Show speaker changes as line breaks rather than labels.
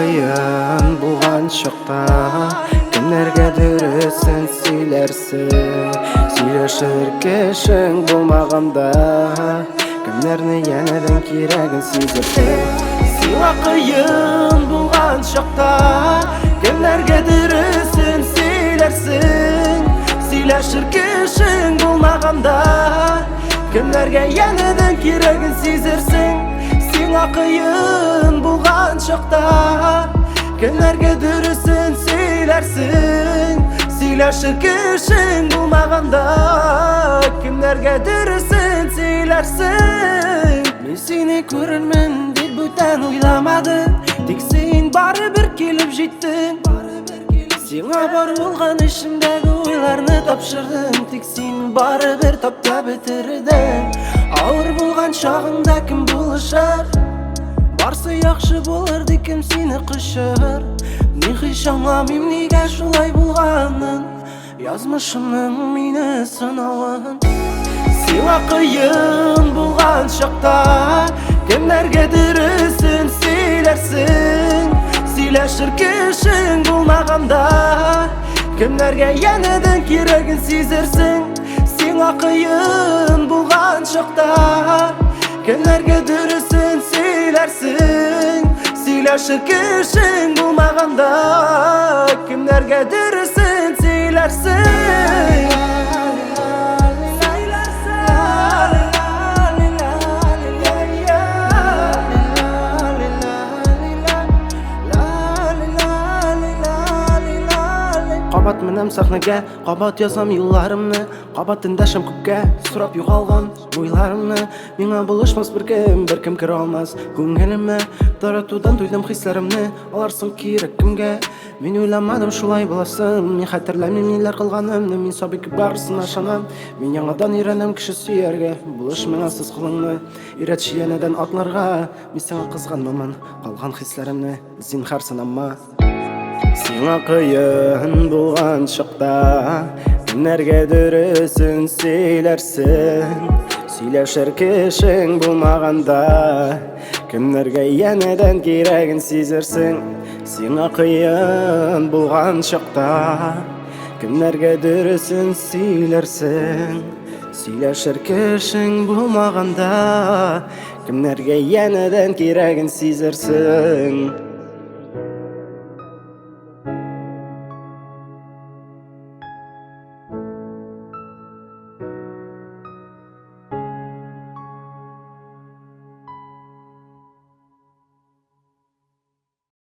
кыйын булган чакта кемнәргә дөресен сөйләрсең, сөйләшер кешең булмаганда кемнәрне янәдән кирәген сизерсең. Сиңа кыйын булган чакта кемнәргә дөресен сөйләрсең, сөйләшер кешең булмаганда кемнәргә янәдән кирәген сизерсең. Сиңа кыйын булган чакта кемнәргә дөресен сөйләрсең, сөйләшер кешең булмаганда кемнәргә дөресен сөйләрсең. Мин сине күрермен дип бүтән уйламадым, тик син барыбер килеп җиттең. Сиңа бар булган ишемдәге уйларны тапшырдым, тик син барыбер тапта бетердең. Авыр булган чагыңда кем булышыр, барсы яхшы булыр ди кем сине кышыр. Мин һич аңламыйм нигә шулай булганын, язмышымның мине сынавын. Сиңа кыйын булган чакта кемнәргә дөресен сөйләрсең, сөйләшер кешең булмаганда кемнәргә янәдән кирәген сизерсең. Сиңа кыйын булган чакта кемнәргә дөресен сөйләрсең, сөйләшер кешең булмаганда кемнәргә дөресен сөйләрсең. Кабат менәм сәхнәгә, кабат язам юлларымны, кабат эндәшәм күккә, сорап югалган уйларымны. Миңа булышмас беркем керә алмас күңелемә, таратудан туйдым хисләремне, алар соң кирәк кемгә. Мин уйламадым шулай буласын, мин хәтерләмим ниләр кылганымны, мин сабый барысына ышанам. Мин яңадан өйрәнәм кеше сөяргә, булыш миңа сез кылыңны, өйрәтче янәдән атларга. Мин сиңа кызганмамын, калган хисләремне зинһар сынама. Сиңа кыйын булган чакта кемнәргә дөресен сөйләрсең, сөйләшер кешең булмаганда кемнәргә янәдән кирәген сизерсең. Сиңа кыйын булган чакта кемнәргә дөресен сөйләрсең, сөйләшер кешең булмаганда кемнәргә янәдән кирәген сизерсең.